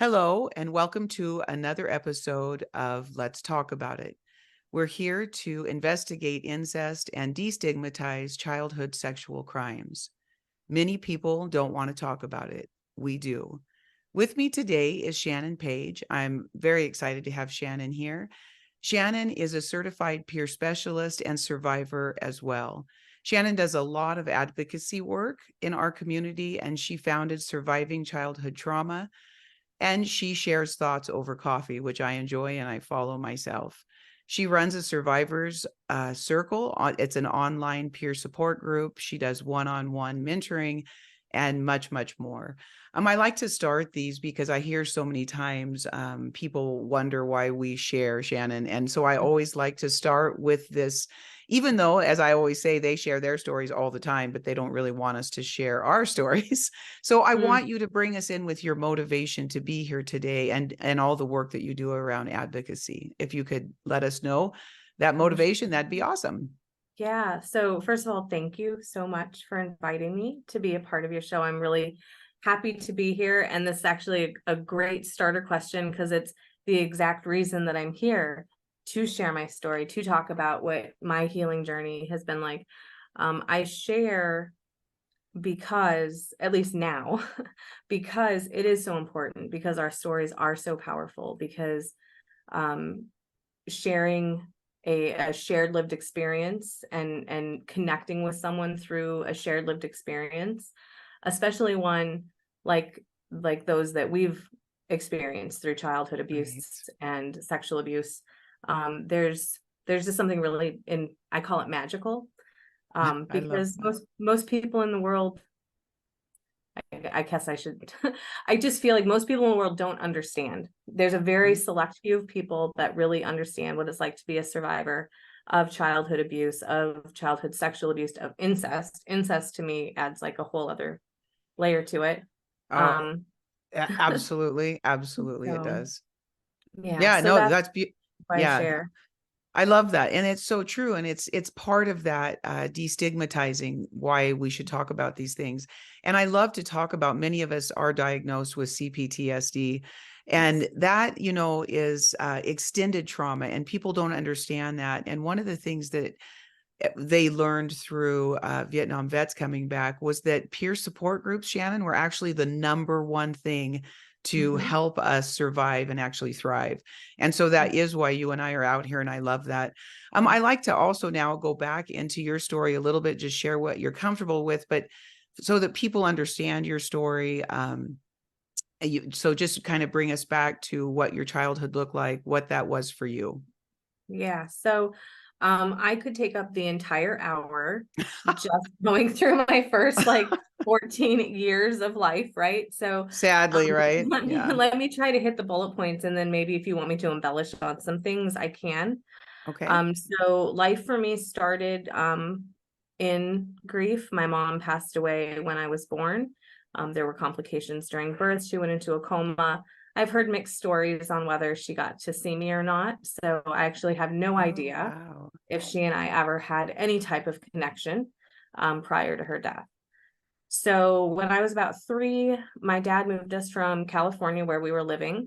Hello, and welcome to another episode of Let's Talk About It. We're here to investigate incest and destigmatize childhood sexual crimes. Many people don't want to talk about it. We do. With me today is Shannon Page. I'm very excited to have Shannon here. Shannon is a certified peer specialist and survivor as well. Shannon does a lot of advocacy work in our community, and she founded Surviving Childhood Trauma, and she shares thoughts over coffee, which I enjoy and I follow myself. She runs a survivors circle. It's an online peer support group. She does one-on-one mentoring and much, much more. I like to start these because I hear so many times people wonder why we share, Shannon. And so I always like to start with this, even though, as I always say, they share their stories all the time, but they don't really want us to share our stories. So I want you to bring us in with your motivation to be here today and all the work that you do around advocacy. If you could let us know that motivation, that'd be awesome. Yeah. So first of all, thank you so much for inviting me to be a part of your show. I'm really happy to be here. And this is actually a great starter question because it's the exact reason that I'm here to share my story, to talk about what my healing journey has been like. I share because, at least now, because it is so important, because our stories are so powerful, because um, sharing a shared lived experience and connecting with someone through a shared lived experience, especially one like those that we've experienced through childhood Right. abuse and sexual abuse. There's just something really, I call it magical, I love because that. most people in the world, I guess I should, I just feel like most people in the world don't understand. There's a very Right. select few of people that really understand what it's like to be a survivor of childhood abuse, of childhood sexual abuse, of incest. Incest to me adds like a whole other layer to it. Oh, Um, absolutely. Absolutely, it so does. yeah, Yeah, so no, that's that's why I yeah, share. I love that. And it's so true. And it's part of that destigmatizing why we should talk about these things. And I love to talk about, many of us are diagnosed with CPTSD. Yes. And that, is extended trauma. And people don't understand that. And one of the things that they learned through Vietnam vets coming back was that peer support groups, Shannon, were actually the number one thing to Mhm. help us survive and actually thrive. And so that is why you and I are out here, and I love that. I like to also now go back into your story a little bit, just share what you're comfortable with, but so that people understand your story. So just kind of bring us back to what your childhood looked like, what that was for you. Yeah. So I could take up the entire hour just going through my first like 14 years of life, right? So Sadly, right? let me Yeah. let me try to hit the bullet points, and then maybe if you want me to embellish on some things, I can. Okay. So life for me started in grief. My mom passed away when I was born. There were complications during birth. She went into a coma. I've heard mixed stories on whether she got to see me or not. So I actually have no Oh, idea wow. if she and I ever had any type of connection prior to her death. So when I was about 3, my dad moved us from California, where we were living,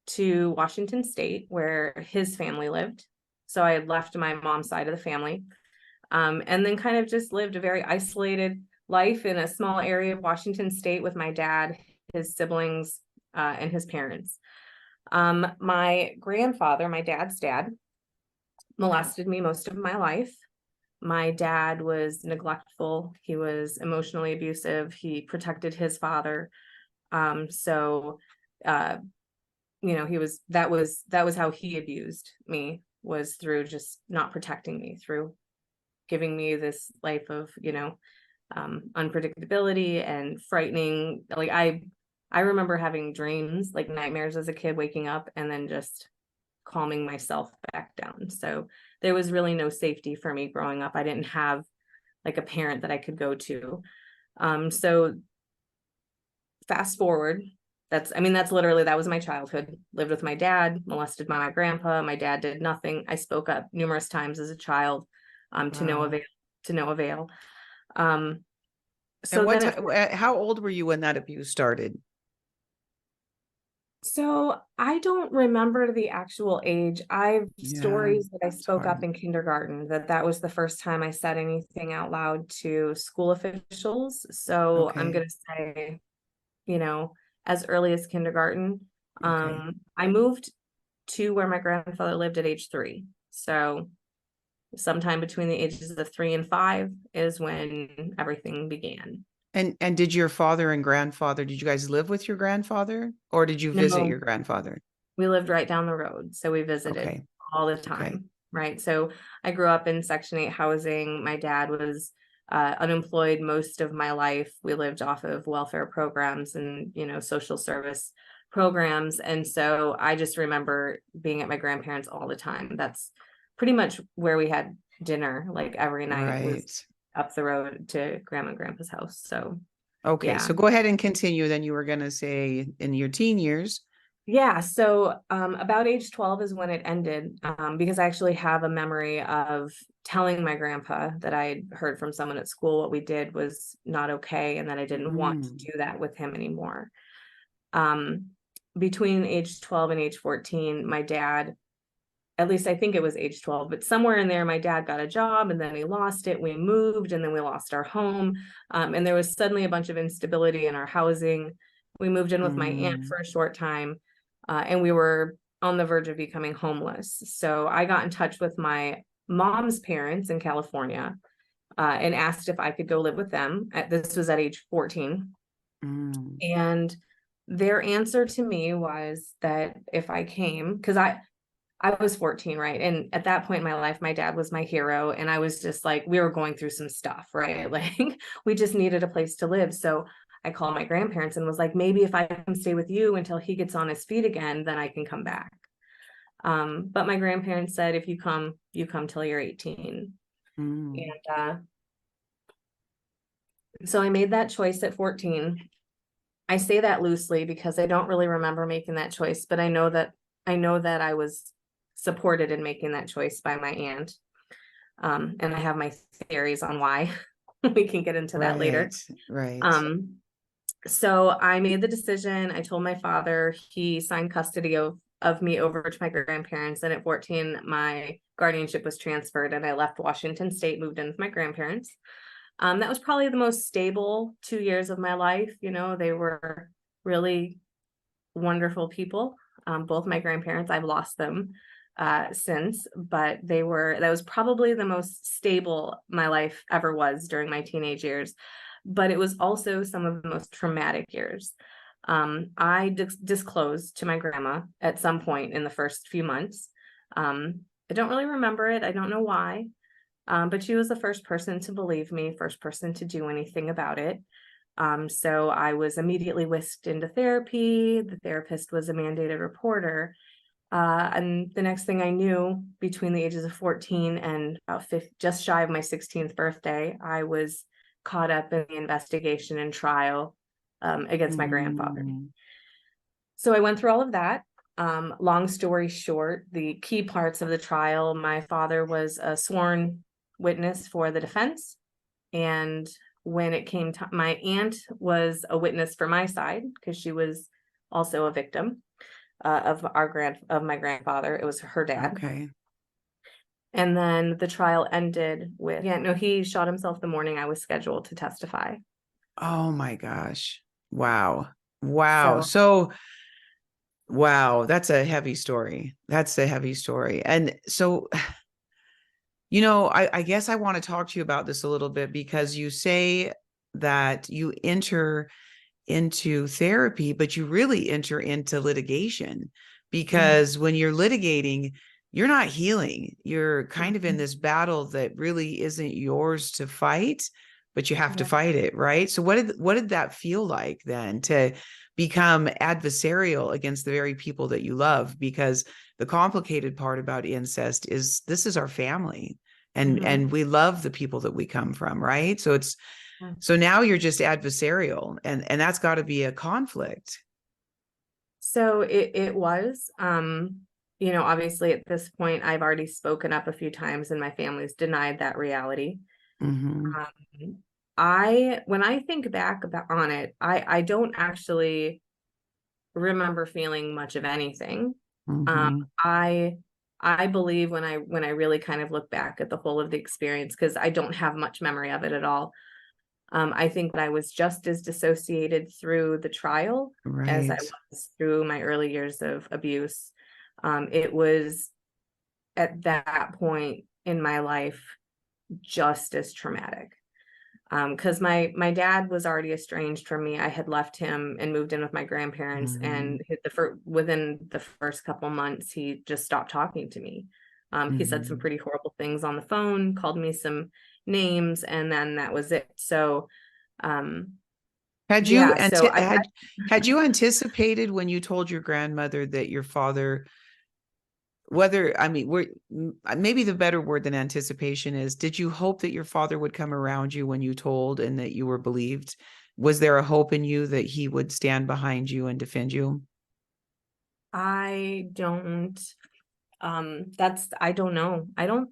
to Washington State, where his family lived. So I had left my mom's side of the family, and then kind of just lived a very isolated life in a small area of Washington State with my dad, his siblings, and his parents. My grandfather, my dad's dad, molested me most of my life. My dad was neglectful. He was emotionally abusive. He protected his father. So, uh, that was how he abused me, was through just not protecting me, through giving me this life of, unpredictability and frightening. Like I remember having dreams, like nightmares as a kid, waking up and then just calming myself back down. So there was really no safety for me growing up. I didn't have like a parent that I could go to. So fast forward, that's literally, that was my childhood. Lived with my dad, molested by my grandpa. My dad did nothing. I spoke up numerous times as a child, to no Wow. avail, to no avail. Um, And so then it, how old were you when that abuse started? So I don't remember the actual age. I've Yeah, stories that I it's spoke up hard. in kindergarten, that was the first time I said anything out loud to school officials. So I'm Okay. gonna say, you know, as early as kindergarten. Okay. I moved to where my grandfather lived at age 3. So sometime between the ages of 3 and 5 is when everything began. And did your father and grandfather, did you guys live with your grandfather or did you visit No, your grandfather? we lived right down the road, so we visited Okay. all the Okay. time, right? So I grew up in Section 8 housing. My dad was unemployed most of my life. We lived off of welfare programs and, social service programs. And so I just remember being at my grandparents all the time. That's pretty much where we had dinner, like every night was Right. up the road to grandma and grandpa's house. So Okay. yeah. So go ahead and continue. Then you were going to say in your teen years. Yeah, so about age 12 is when it ended, because I actually have a memory of telling my grandpa that I heard from someone at school what we did was not okay and that I didn't want to Mm, do that with him anymore. Um, Between age 12 and age 14, my dad, at least I think it was age 12, but somewhere in there, my dad got a job and then he lost it. We moved and then we lost our home. And there was suddenly a bunch of instability in our housing. We moved in with my aunt mm, for a short time, and we were on the verge of becoming homeless. So I got in touch with my mom's parents in California, and asked if I could go live with them. This was at age 14. mm, And their answer to me was that if I came, because I was 14, right? And at that point in my life, my dad was my hero. And I was just like, we were going through some stuff, right? Like, we just needed a place to live. So I called my grandparents and was like, maybe if I can stay with you until he gets on his feet again, then I can come back. But my grandparents said, if you come till you're 18. mm. And so I made that choice at 14. I say that loosely because I don't really remember making that choice, but I know that I was supported in making that choice by my aunt. And I have my theories on why. We can get into that later. Right. Right. Um, so I made the decision. I told my father. He signed custody of me over to my grandparents. And at 14, my guardianship was transferred and I left Washington State, moved in with my grandparents. That was probably the most stable 2 years of my life. They were really wonderful people. Both my grandparents, I've lost them since, but that was probably the most stable my life ever was during my teenage years. But it was also some of the most traumatic years. I disclosed to my grandma at some point in the first few months. I don't really remember it. I don't know why. But she was the first person to believe me, first person to do anything about it. So I was immediately whisked into therapy. The therapist was a mandated reporter. And the next thing I knew, between the ages of 14 and about just shy of my 16th birthday, I was caught up in the investigation and trial against my grandfather. Mm, So I went through all of that. Long story short, the key parts of the trial, my father was a sworn witness for the defense. And when it came to my aunt was a witness for my side because she was also a victim of my grandfather. It was her dad. okay. And then the trial ended with, yeah, no, he shot himself the morning I was scheduled to testify. Oh my gosh. Wow. Wow. So So, wow, that's a heavy story. That's a heavy story. And so, I guess I want to talk to you about this a little bit because you say that you enter into therapy, but you really enter into litigation mhm, because when you're litigating, you're not healing. You're kind of in mhm, this battle that really isn't yours to fight, but you have to yeah, fight it, right? So what did that feel like then to become adversarial against the very people that you love? Because the complicated part about incest is this is our family and mhm, and we love the people that we come from, right? yeah. So now you're just adversarial and that's got to be a conflict. So it was, obviously at this point, I've already spoken up a few times and my family's denied that reality. Mm-hmm. When I think back on it, I don't actually remember feeling much of anything. Um, Mm-hmm. I believe when I really kind of look back at the whole of the experience, because I don't have much memory of it at all. I think that I was just as dissociated through the trial as I Right. was through my early years of abuse. It was at that point in my life just as traumatic. Because my dad was already estranged from me. I had left him and moved in with my grandparents, Mm-hmm. and within the first couple months, he just stopped talking to me. He said some Mm-hmm. pretty horrible things on the phone, called me some names, and then that was it. So, um, Had you yeah, so anti- I had you anticipated when you told your grandmother that your father, whether, I mean, maybe the better word than anticipation is, did you hope that your father would come around you when you told and that you were believed? Was there a hope in you that he would stand behind you and defend you? I don't that's I don't know. I don't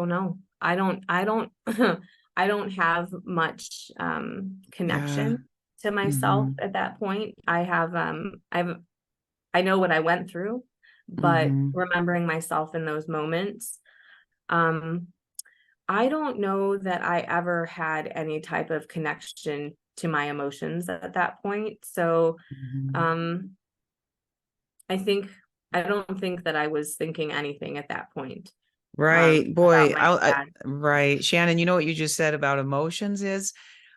know. I don't I don't have much Yeah. connection to myself Mm-hmm. at that point. I know what I went through, but Mm-hmm. remembering myself in those moments, um I don't know that I ever had any type of connection to my emotions at that point. So Mm-hmm. um I think I don't think that I was thinking anything at that point Right. about Boy, my dad. right. Shannon, you know what you just said about emotions is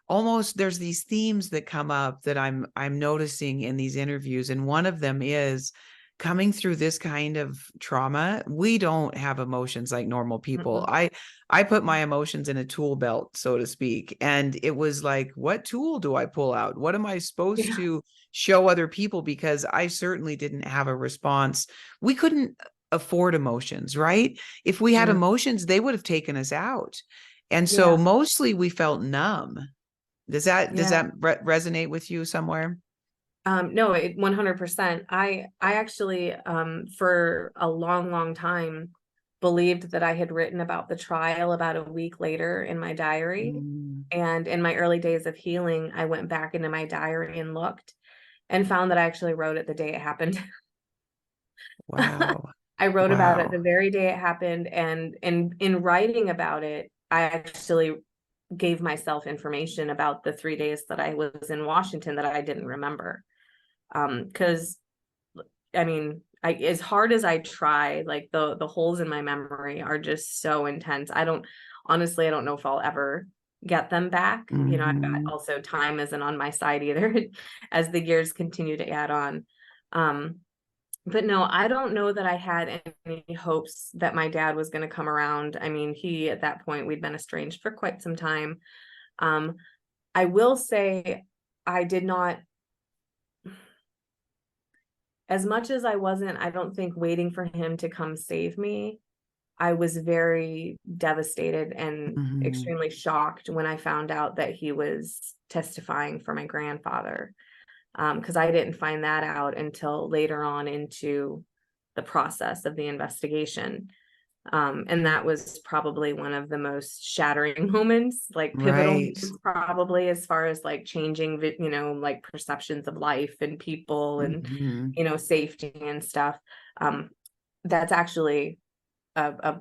almost there's these themes that come up that I'm noticing in these interviews, and one of them is coming through this kind of trauma. We don't have emotions like normal people. Mm-mm. I put my emotions in a tool belt, so to speak, and it was like, what tool do I pull out? What am I supposed Yeah, to show other people? Because I certainly didn't have a response. We couldn't afford emotions, right? If we had yeah, emotions, they would have taken us out. And so yeah, mostly we felt numb. Does yeah. that resonate with you somewhere? No, it 100%. I actually for a long, long time believed that I had written about the trial about a week later in my diary. Mm, And in my early days of healing, I went back into my diary and looked and found that I actually wrote it the day it happened. wow. I wrote about it Wow. the very day it happened, and in writing about it, I actually gave myself information about the 3 days that I was in Washington that I didn't remember. Because I mean, as hard as I try, like the holes in my memory are just so intense. I don't know if I'll ever get them back. You know, I've got Hmm. also time isn't on my side either as the years continue to add on. Um, but no, I don't know that I had any hopes that my dad was going to come around. I mean, he at that point we'd been estranged for quite some time. Um, I will say I did not, as much as I wasn't, I don't think waiting for him to come save me. I was very devastated and Hmm. extremely shocked when I found out that he was testifying for my grandfather. Because I didn't find that out until later on into the process of the investigation. And that was probably one of the most shattering moments, like pivotal Right. moments, probably as far as like changing, like perceptions of life and people and, Hmm. safety and stuff. Um, that's actually a,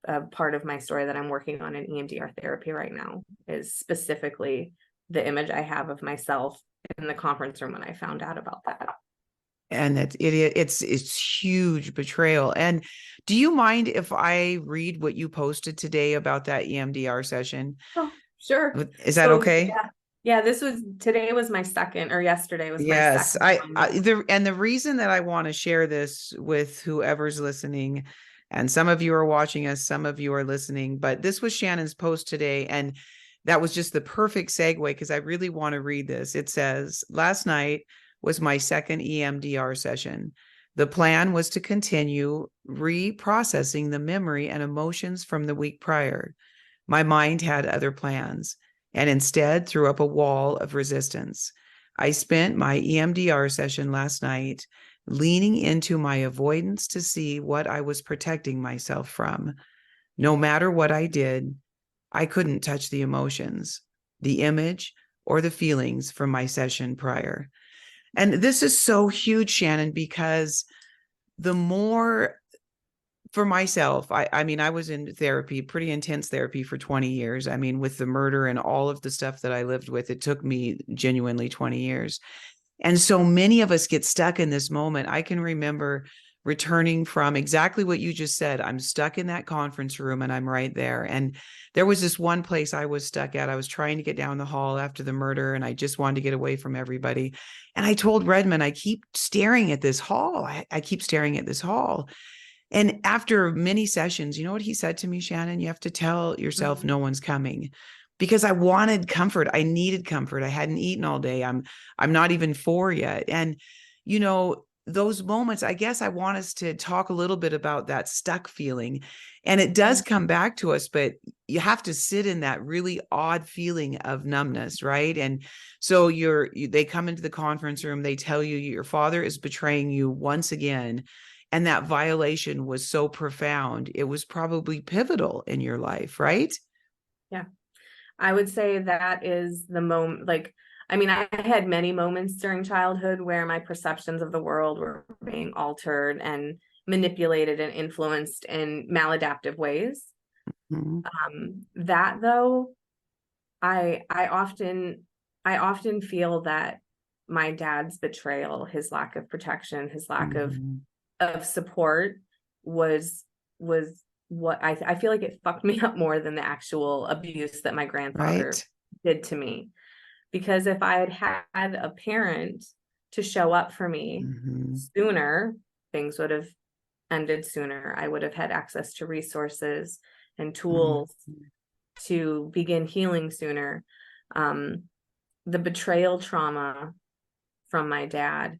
a part of my story that I'm working on in EMDR therapy right now is specifically the image I have of myself in the conference room when I found out about that. And it's huge betrayal. And do you mind if I read what you posted today about that EMDR session? Oh, sure. Is that So okay? yeah, today was my second, or yesterday was my Yes, second one. the reason that I want to share this with whoever's listening, and some of you are watching us, some of you are listening, but this was Shannon's post today, and that was just the perfect segue because I really want to read this. It says, last night was my second EMDR session. The plan was to continue reprocessing the memory and emotions from the week prior. My mind had other plans and instead threw up a wall of resistance. I spent my EMDR session last night leaning into my avoidance to see what I was protecting myself from. No matter what I did, I couldn't touch the emotions, the image, or the feelings from my session prior. And this is so huge, Shannon, because the more for myself, I mean, I was in therapy, pretty intense therapy for 20 years. I mean, with the murder and all of the stuff that I lived with, it took me genuinely 20 years. And so many of us get stuck in this moment. I can remember returning from exactly what you just said. I'm stuck in that conference room and I'm right there. And there was this one place I was stuck at. I was trying to get down the hall after the murder and I just wanted to get away from everybody. And I told Redmond, I keep staring at this hall. I keep staring at this hall. And after many sessions, you know what he said to me, Shannon? You have to tell yourself Mhm. no one's coming, because I wanted comfort. I needed comfort. I hadn't eaten all day. I'm not even 4 yet. And you know, those moments, I guess I want us to talk a little bit about that stuck feeling. And it does come back to us, but you have to sit in that really odd feeling of numbness, right? And so they come into the conference room, they tell you your father is betraying you once again, and that violation was so profound, it was probably pivotal in your life, right? Yeah. I would say that is the moment, like, I mean, I had many moments during childhood where my perceptions of the world were being altered and manipulated and influenced in maladaptive ways. Mhm. That though, I often feel that my dad's betrayal, his lack of protection, his lack Mhm. of support was was what I feel like it fucked me up more than the actual abuse that my grandfather Right. did to me. Because if I had a parent to show up for me Mhm. sooner, things would have ended sooner. I would have had access to resources and Mhm. tools to begin healing sooner. Um, the betrayal trauma from my dad,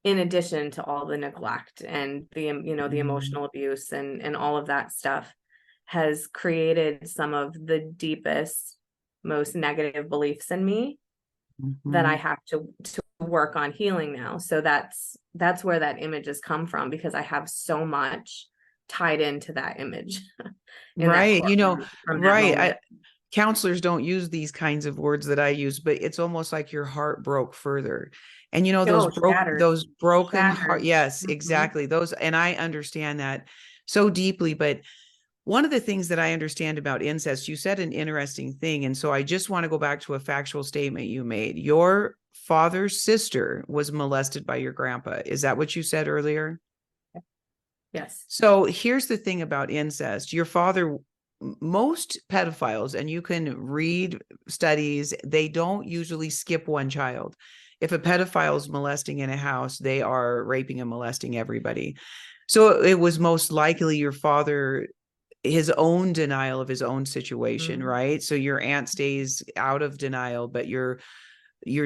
in addition to all the neglect and the Mhm. emotional abuse and all of that stuff, has created some of the deepest, most negative beliefs in me that I Mhm. have to work on healing now. So that's where that image has come from, because I have so much tied into that image in that Right. You know, courtroom from that right. moment. Counselors don't use these kinds of words that I use, but it's almost like your heart broke further. And you know, Oh, shattered, those broken heart, shattered. yes, Mhm. exactly. Those, and I understand that so deeply. But one of the things that I understand about incest, you said an interesting thing. And so I just want to go back to a factual statement you made. Your father's sister was molested by your grandpa. Is that what you said earlier? Yes. So here's the thing about incest. Your father, most pedophiles, and you can read studies, they don't usually skip one child. If a pedophile is molesting in a house, they are raping and molesting everybody. So it was most likely your father, his own denial of his own situation, Mhm. right? So your aunt stays out of denial, but your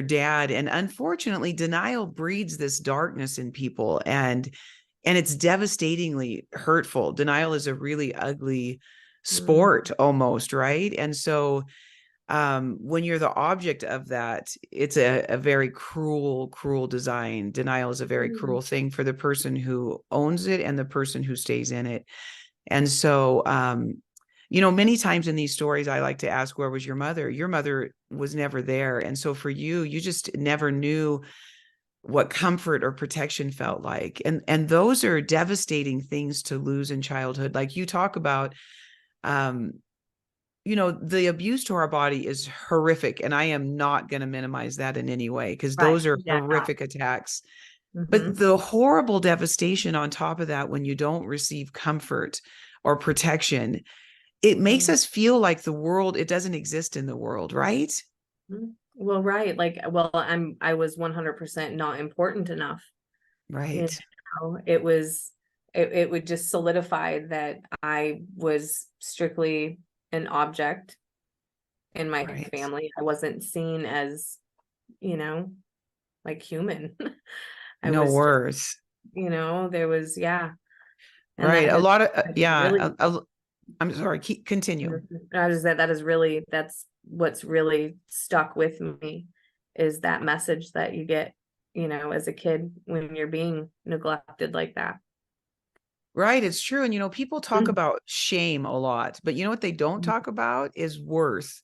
dad, and unfortunately denial breeds this darkness in people, and it's devastatingly hurtful. Denial is a really ugly sport Mhm. almost, right? And so when you're the object of that, it's a very cruel design. Denial is a very Mhm. cruel thing for the person who owns it and the person who stays in it. And so you know, many times in these stories, I like to ask, where was your mother? Your mother was never there. And so for you, you just never knew what comfort or protection felt like. And those are devastating things to lose in childhood. Like you talk about, um, you know, the abuse to our body is horrific. And I am not going to minimize that in any way, because Right. those are Yeah. horrific attacks. But Mhm. the horrible devastation on top of that, when you don't receive comfort or protection, it makes Mhm. us feel like the world, it doesn't exist in the world, right? Well, right. Like, well, I was 100% not important enough. You Right. it would just solidify that I was strictly an object in my Right. family. I wasn't seen as, you know, like human. I No was just, worse. there was, yeah. And Right. that A has lot of, really, I'm sorry, continue. I just that is really, that's what's really stuck with me, is that message that you get, as a kid when you're being neglected like that. Right. It's true. And, you know, people talk Mm. about shame a lot, but you know what they don't talk about is worth.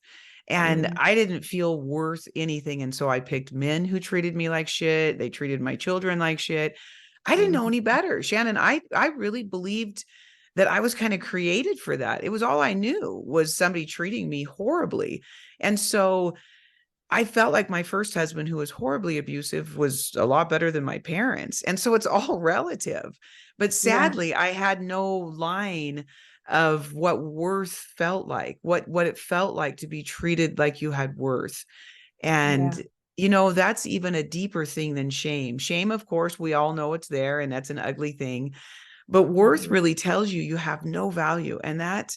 And Mm, I didn't feel worth anything. And so I picked men who treated me like shit. They treated my children like shit. I didn't know mm, any better, Shannon. I really believed that I was kind of created for that. It was all I knew was somebody treating me horribly. And so I felt like my first husband, who was horribly abusive, was a lot better than my parents. And so it's all relative. But yeah, sadly, I had no line of what worth felt like, what it felt like to be treated like you had worth. yeah. And that's even a deeper thing than shame. Shame, of course, we all know it's there and that's an ugly thing. But worth Mhm. really tells you you have no value. And that,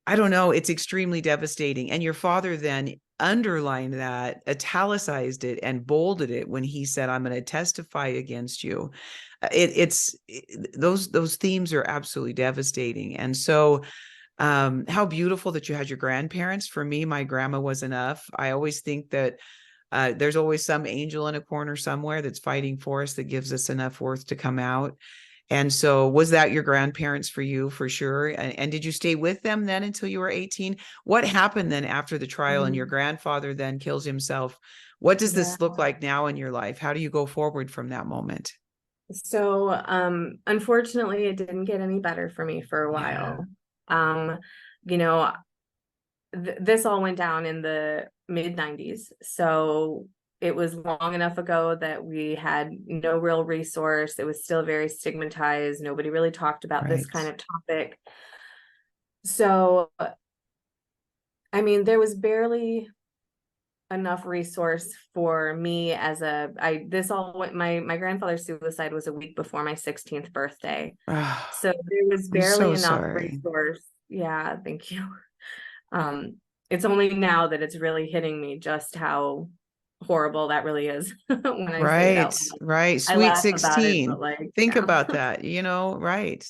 I don't know, it's extremely devastating. And your father then underlined that, italicized it, and bolded it when he said, "I'm going to testify against you." Those themes are absolutely devastating. And so, how beautiful that you had your grandparents. For me, my grandma was enough. I always think that there's always some angel in a corner somewhere that's fighting for us, that gives us enough worth to come out. And so, was that your grandparents for you, for sure? And did you stay with them then until you were 18? What happened then after the trial and your Mhm. grandfather then kills himself? What does Yeah. this look like now in your life? How do you go forward from that moment? So, unfortunately, it didn't get any better for me for a Yeah, while. Um, you know, this all went down in the mid 90s. So it was long enough ago that we had no real resource. It was still very stigmatized. Nobody really talked about this right. kind of topic. So, I mean, there was barely enough resource for me as a I this all went my grandfather's suicide was a week before my 16th birthday. Ah, So there was I'm barely so enough sorry. resource. Yeah, thank you. Um, it's only now that it's really hitting me just how horrible that really is when I say it Right, out loud. right. I Sweet laugh about it, but 16. like, Think yeah. about that, right.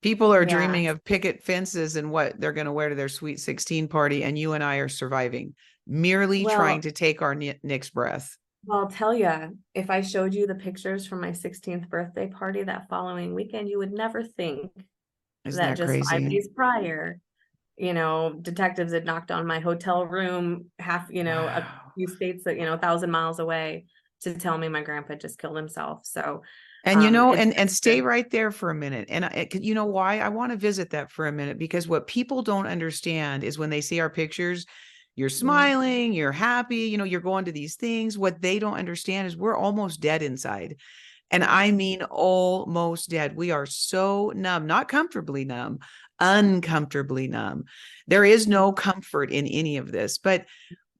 People are Yeah. dreaming of picket fences and what they're going to wear to their sweet 16 party, and you and I are surviving, merely trying Well, to take our Nick's breath. I'll tell you, if I showed you the pictures from my 16th birthday party that following weekend, you would never think Isn't that that just five crazy? days prior, detectives had knocked on my hotel room half, a Wow. few states that, 1,000 miles away to tell me my grandpa just killed himself. So, And it's and stay right there for a minute. And you know why? I want to visit that for a minute, because what people don't understand is when they see our pictures, you're Mhm. smiling, you're happy, you're going to these things. What they don't understand is we're almost dead inside. And Yeah, I mean, almost dead. We are so numb, not comfortably numb, uncomfortably numb. There is yeah, no comfort in any of this, but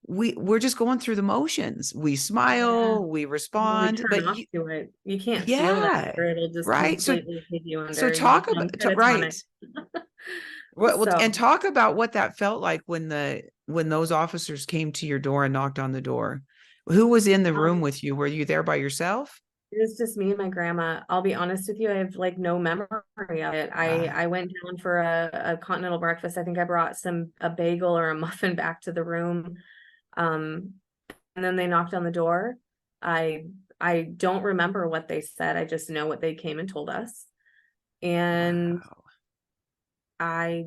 we're just going through the motions. We yeah. smile, we When we respond, turn but off to it, you can't feel that, yeah, or it'll just right. So completely take you so under. You talk become about right. catatonic. And So, talk about what that felt like when those officers came to your door and knocked on the door. Who was in the room um, with you? Were you there by yourself? it was just me and my grandma. I'll be honest with you, I have like no memory of it. Ah, I went down for a continental breakfast. I think I brought a bagel or a muffin back to the room. Um, and then they knocked on the door. I I don't remember what they said. I just know what they came and told us. And wow. I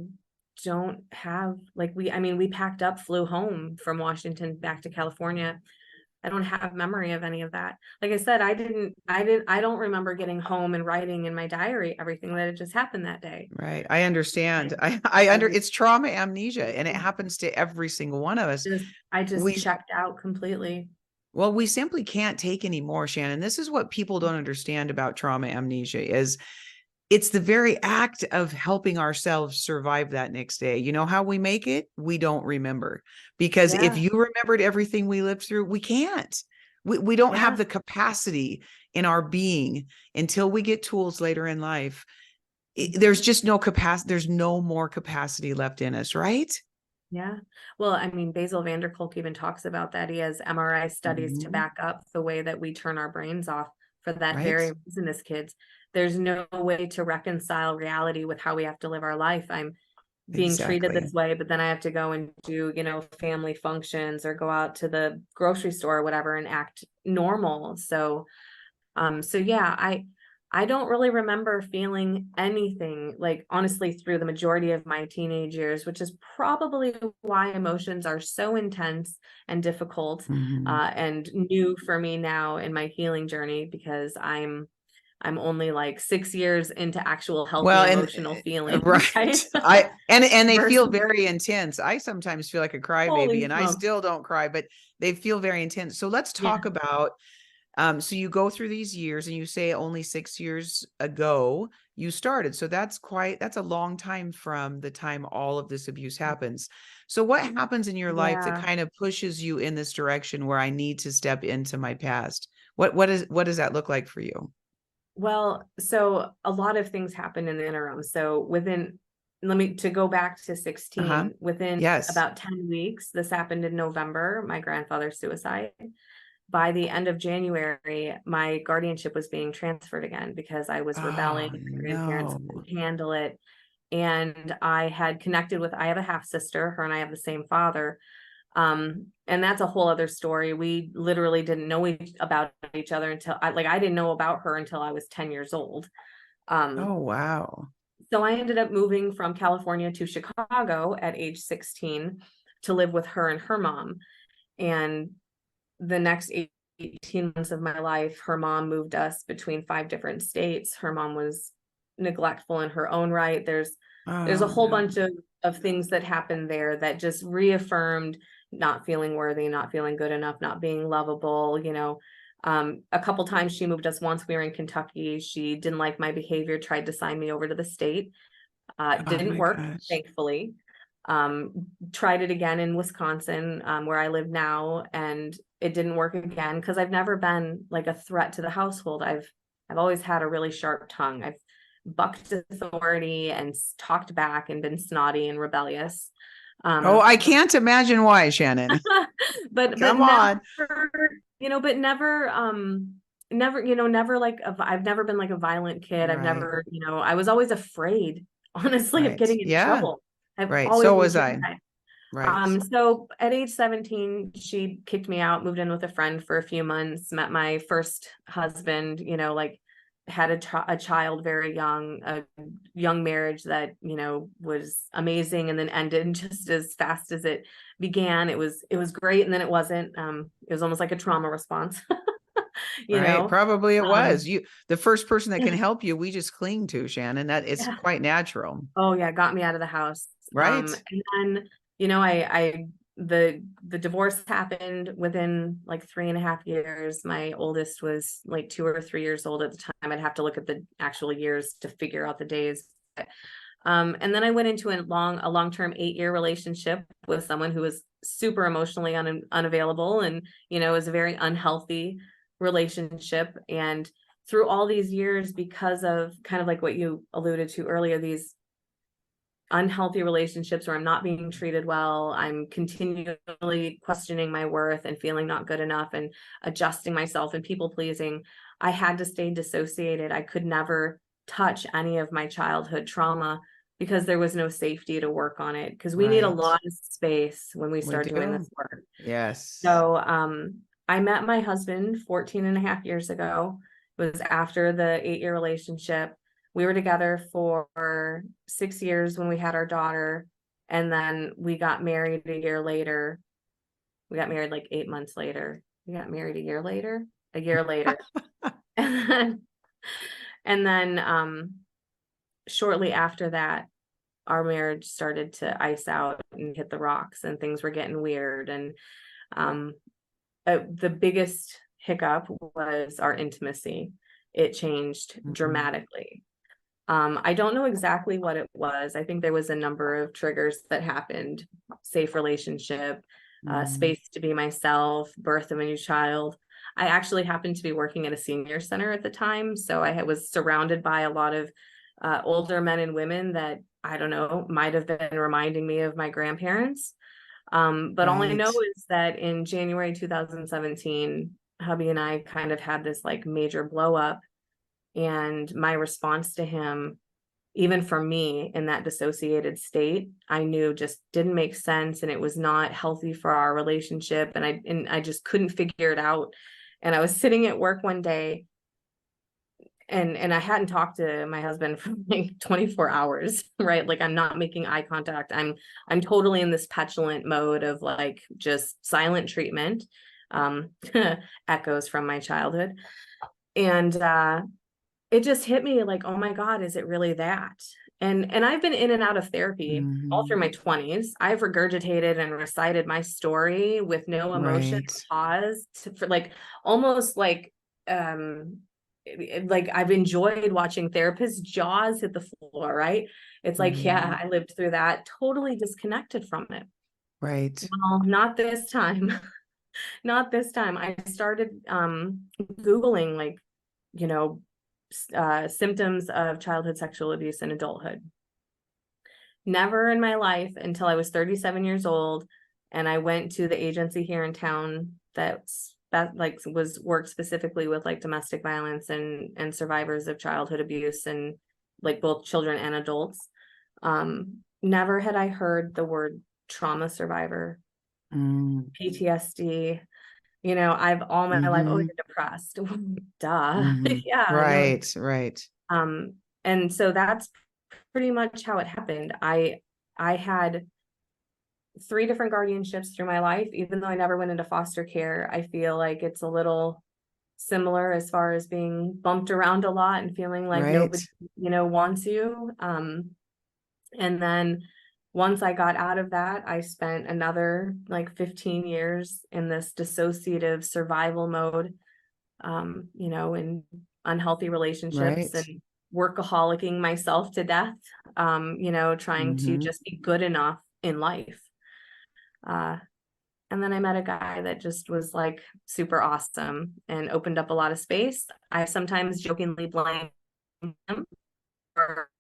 don't have like I mean, we packed up, flew home from Washington back to California. I don't have memory of any of that. Like I said, I don't remember getting home and writing in my diary everything that had just happened that day. Right. I understand. I, I I under just it's trauma amnesia, and it happens to every single one of us. just I just We checked out completely. well, we simply can't take any more, Shannon. This is what people don't understand about trauma amnesia is it's the very act of helping ourselves survive that next day. You know how we make it? We don't remember. Because if Yeah, you remembered everything we lived through, we can't. We don't have yeah, the capacity in our being until we get tools later in life. There's mhm, just no capacity. There's no more capacity left in us, right? yeah. Well, I mean, Basil Vanderkolk even talks about that. He has MRI studies to Mhm. back up the way that we turn our brains off for that Right? very reason as kids. There's no way to reconcile reality with how we have to live our life. I'm being treated Exactly. this way, but then I have to go and do, family functions or go out to the grocery store or whatever and act normal. So, so yeah, I don't really remember feeling anything, like, honestly, through the majority of my teenage years, which is probably why emotions are so intense and difficult, Mhm. and new for me now in my healing journey, because I'm only like 6 years into actual healthy Well, and emotional feeling, right? right. And they feel Versus very intense. I sometimes feel like a crybaby, holy and I smokes. still don't cry, but they feel very intense. So let's Yeah, talk about, so you go through these years, and you say only 6 years ago you started. So that's a long time from the time all of this abuse happens. So what happens in your life that yeah. kind of pushes you in this direction where I need to step into my past? What does that look like for you? Well, so a lot of things happened in the interim. So to go back to Uh-huh. 16, within Yes. about 10 weeks, this happened in November, my grandfather's suicide. By the end of January, my guardianship was being transferred again because I was rebelling. Oh, My grandparents no. couldn't handle it. And I have a half sister, her and I have the same father. And that's a whole other story. We literally didn't know about each other until I didn't know about her until I was 10 years old. Um, Oh, wow. so I ended up moving from California to Chicago at age 16 to live with her and her mom. And the next 18 months of my life, her mom moved us between 5 different states. Her mom was neglectful in her own right. There's a Oh, whole no. bunch of things that happened there that just reaffirmed not feeling worthy, not feeling good enough, not being lovable. A couple times she moved us. Once we were in Kentucky, she didn't like my behavior, tried to sign me over to the state. Oh Didn't my work, gosh. thankfully. Tried it again in Wisconsin, where I live now, and it didn't work again because I've never been like a threat to the household. I've always had a really sharp tongue. I've bucked authority and talked back and been snotty and rebellious. Oh, Um, I can't imagine why, Shannon. but Come never, on. never like I've never been like a violent kid. I've Right. never, I was always afraid, honestly, of Right. getting in Yeah. trouble. I've Right. always So been was I. terrified. Right. So at age 17, she kicked me out, moved in with a friend for a few months, met my first husband, like had a child very young, a young marriage that, was amazing and then ended just as fast as it began. It was great. And then it wasn't, it was almost like a trauma response, you Right. know? Probably it was. Um, The first person that can help you, we just cling to, Shannon. That is yeah. quite natural. Oh yeah, got me out of the house. Right. And then, the divorce happened within like 3.5 years. My oldest was like 2 or 3 years old at the time. I'd have to look at the actual years to figure out the days. And then I went into a long-term 8-year relationship with someone who was super emotionally unavailable, and it was a very unhealthy relationship. And through all these years, because of kind of like what you alluded to earlier, these unhealthy relationships where I'm not being treated well, I'm continually questioning my worth and feeling not good enough and adjusting myself and people pleasing, I had to stay dissociated. I could never touch any of my childhood trauma because there was no safety to work on it, because we need a Right. lot of space when we We start doing do. this work. Yes. So I met my husband 14 and a half years ago. It was after the 8-year relationship. We were together for 6 years when we had our daughter. And then we got married a year later. We got married like 8 months later. We got married a year later. And then, and then shortly after that, our marriage started to ice out and hit the rocks, and things were getting weird. And um, the biggest hiccup was our intimacy. It changed Mhm. dramatically. I don't know exactly what it was. I think there was a number of triggers that happened: safe relationship, Mhm. space to be myself, birth of a new child. I actually happened to be working at a senior center at the time, so I was surrounded by a lot of older men and women that, I don't know, might have been reminding me of my grandparents. But all I know Right. is that in January 2017, hubby and I kind of had this like major blow up. And my response to him, even for me in that dissociated state, I knew just didn't make sense, and it was not healthy for our relationship. And I just couldn't figure it out. And I was sitting at work one day, and I hadn't talked to my husband for like 24 hours, right? Like I'm not making eye contact. I'm totally in this petulant mode of like just silent treatment. Um, echoes from my childhood. And it just hit me like, oh my God, is it really that? And I've been in and out of therapy all through Mhm. my 20s. I've regurgitated and recited my story with no emotion Right. or pause for like almost like I've enjoyed watching therapists' jaws hit the floor, right? It's like, yeah, Mhm. I lived through that, totally disconnected from it. Right. Well, not this time. Not this time. I started Googling like, you know, symptoms of childhood sexual abuse in adulthood. Never in my life until I was 37 years old, and I went to the agency here in town that like was worked specifically with like domestic violence and survivors of childhood abuse and like both children and adults. Never had I heard the word trauma survivor, Mm. PTSD. I've all my life always Mhm. been depressed. Duh. Mhm. Yeah, no. Right, right. Um, and so that's pretty much how it happened. I had three different guardianships through my life. Even though I never went into foster care, I feel like it's a little similar as far as being bumped around a lot and feeling like Right. nobody, wants you. And then once I got out of that, I spent another like 15 years in this dissociative survival mode, in unhealthy relationships Right. and workaholicking myself to death, trying to Mhm. just be good enough in life. Uh, and then I met a guy that just was like super awesome and opened up a lot of space. I sometimes jokingly blame him for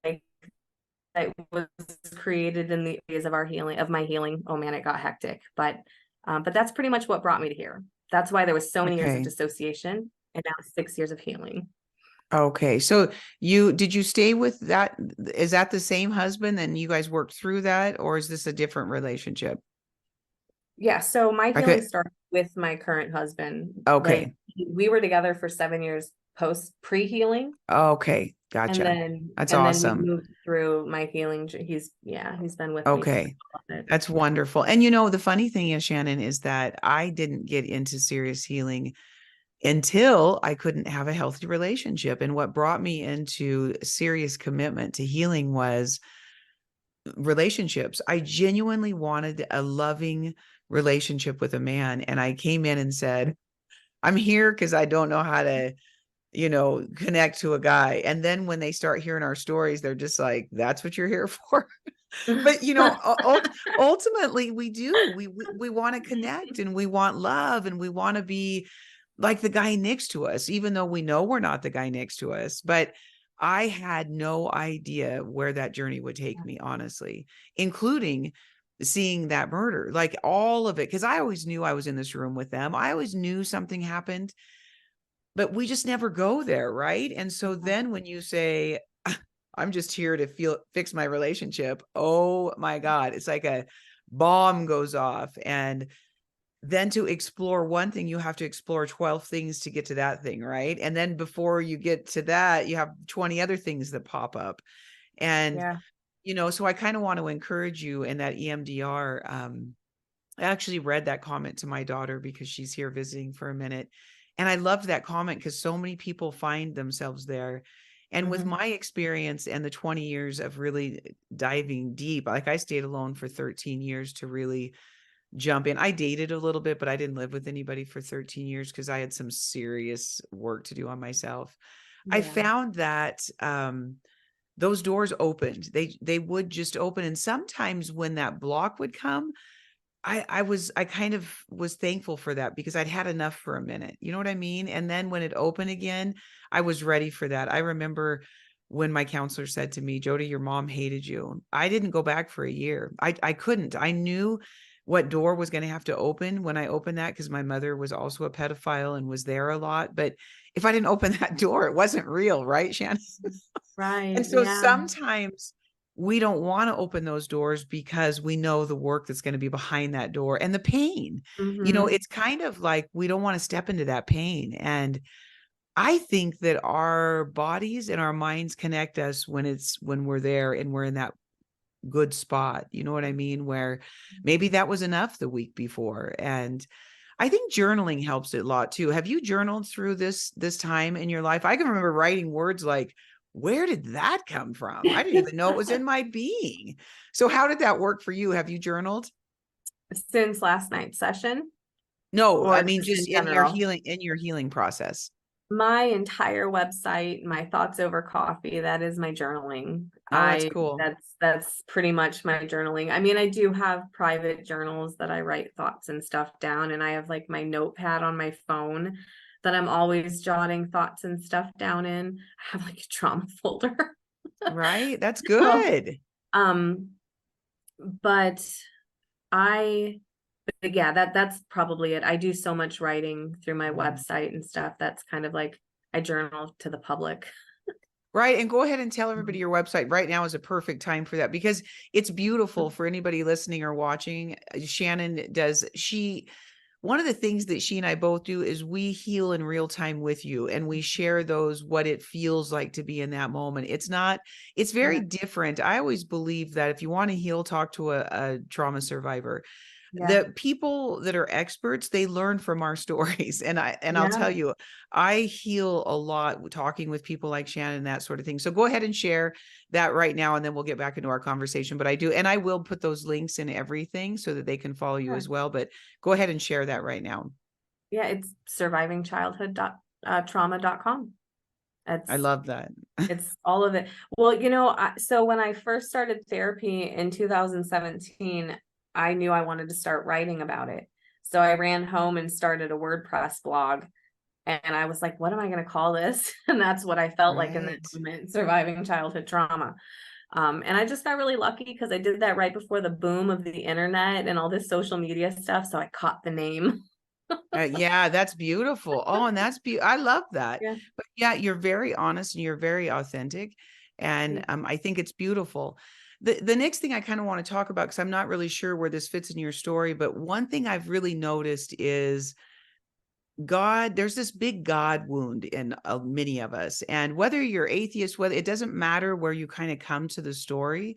like that was created in the days of my healing. Oh man, it got hectic. But that's pretty much what brought me to here. That's why there was so many years of Okay. dissociation and now 6 years of healing. Okay. So did you stay with that? Is that the same husband and you guys worked through that, or is this a different relationship? Yeah, so my I healing could, started with my current husband. Like okay. we were together for 7 years post pre-healing, Okay. and Gotcha. then That's and then we awesome. moved through my healing. He's been with me through Okay. all of it. That's wonderful. And the funny thing is, Shannon, is that I didn't get into serious healing until I couldn't have a healthy relationship. And what brought me into serious commitment to healing was relationships. I genuinely wanted a loving relationship with a man. And I came in and said, I'm here because I don't know how to, connect to a guy. And then when they start hearing our stories, they're just like, that's what you're here for. But ultimately we do. We want to connect and we want love and we want to be like the guy next to us, even though we know we're not the guy next to us. But I had no idea where that journey would take me, honestly, including seeing that murder, like all of it. Because I always knew I was in this room with them. I always knew something happened, but we just never go there, right? And so then when you say, I'm just here to fix my relationship, oh my God, it's like a bomb goes off. And then to explore one thing, you have to explore 12 things to get to that thing, right? And then before you get to that, you have 20 other things that pop up. And, Yeah. so I kind of want to encourage you in that EMDR. I actually read that comment to my daughter because she's here visiting for a minute. And I loved that comment because so many people find themselves there. And with Hmm. my experience and the 20 years of really diving deep, like I stayed alone for 13 years to really jump in. I dated a little bit, but I didn't live with anybody for 13 years because I had some serious work to do on myself. I Yeah. found that those doors opened. They would just open. And sometimes when that block would come, I kind of was thankful for that because I'd had enough for a minute. You know what I mean? And then when it opened again, I was ready for that. I remember when my counselor said to me, Jody, your mom hated you. I didn't go back for a year. I couldn't. I knew what door was going to have to open when I opened that because my mother was also a pedophile and was there a lot. But if I didn't open that door, it wasn't real, right, Shannon? And Right. so Yeah. sometimes we don't want to open those doors because we know the work that's going to be behind that door and the pain. Hmm. It's kind of like we don't want to step into that pain. And I think that our bodies and our minds connect us when we're there and we're in that good spot. You know what I mean? Where maybe that was enough the week before. And I think journaling helps it a lot too. Have you journaled through this time in your life? I can remember writing words like, where did that come from? I didn't even know it was in my being. So how did that work for you? Have you journaled? Since last night's session, No, I or mean just just in general? in your healing process. My entire website, my thoughts over coffee, that is my journaling. Oh, that's I cool. that's pretty much my journaling. I mean, I do have private journals that I write thoughts and stuff down, and I have like my notepad on my phone that I'm always jotting thoughts and stuff down in. I have like a trauma folder. Right? That's So, good. um, but I but yeah, that's probably it. I do so much writing through my Mhm. website and stuff. That's kind of like I journal to the public. Right. And go ahead and tell everybody your website right now is a perfect time for that because it's beautiful for anybody listening or watching. Shannon does, one of the things that she and I both do is we heal in real time with you and we share those, what it feels like to be in that moment. It's very Yeah, different. I always believe that if you want to heal, talk to a trauma survivor. yeah, The people that are experts, they learn from our stories. And I'll yeah. tell you, I heal a lot talking with people like Shannon, that sort of thing. So go ahead and share that right now, and then we'll get back into our conversation. But I do, and I will put those links in everything so that they can follow you Sure. as well. But go ahead and share that right now. Yeah, it's survivingchildhood.trauma.com. I It's love that. it's all of it. Well, so when I first started therapy in 2017, I knew I wanted to start writing about it. So I ran home and started a WordPress blog. And I was like, what am I going to call this? And that's what I felt like in that Right. moment, surviving childhood trauma. And I just got really lucky because I did that right before the boom of the internet and all this social media stuff. So I caught the name. Yeah, that's beautiful. Oh, and I love that. Yeah. But yeah, you're very honest and you're very authentic. And I think it's beautiful. The next thing I kind of want to talk about, because I'm not really sure where this fits in your story, but one thing I've really noticed is God, there's this big God wound in many of us. And whether you're atheist, whether it doesn't matter where you kind of come to the story,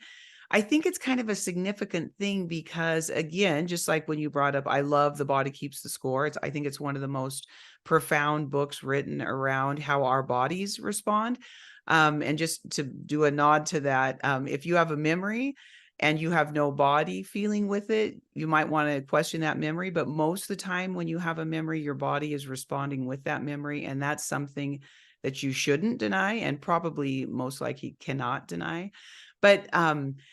I think it's kind of a significant thing because, again, just like when you brought up, I love The Body Keeps the Score. I think it's one of the most profound books written around how our bodies respond. And just to do a nod to that, if you have a memory and you have no body feeling with it, you might want to question that memory. But most of the time, when you have a memory, your body is responding with that memory. And that's something that you shouldn't deny and probably most likely cannot deny. But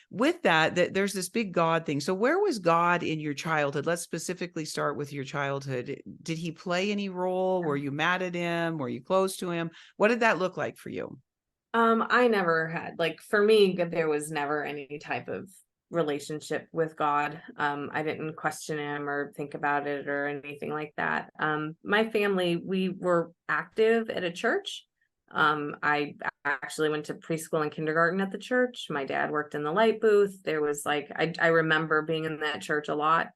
with that, there's this big God thing. So where was God in your childhood? Let's specifically start with your childhood. Did he play any role? Were you mad at him? Were you close to him? What did that look like for you? I never had, like, for me, there was never any type of relationship with God. I didn't question him or think about it or anything like that. My family, we were active at a church. I actually went to preschool and kindergarten at the church. My dad worked in the light booth. There was like, I remember being in that church a lot.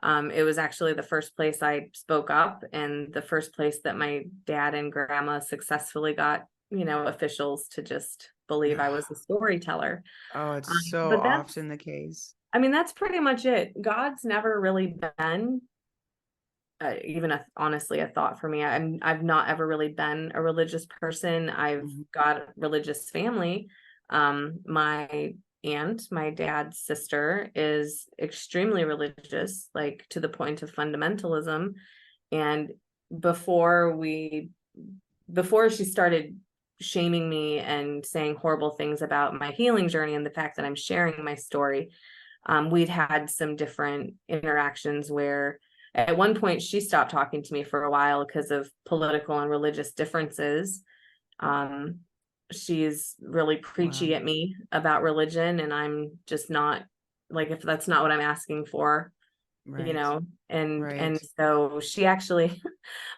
It was actually the first place I spoke up and the first place that my dad and grandma successfully got, officials to just believe I was a storyteller. Oh, it's so But that's, often the case. I mean, that's pretty much it. God's never really been even honestly a thought for me. I've not ever really been a religious person. I've Mhm. got a religious family. My aunt, my dad's sister, is extremely religious, like to the point of fundamentalism. And before we before she started shaming me and saying horrible things about my healing journey and the fact that I'm sharing my story, we'd had some different interactions where at one point she stopped talking to me for a while because of political and religious differences. Um, she's really Wow. preachy at me about religion, and I'm just not, like, if that's not what I'm asking for, you Right. know, and Right. so she actually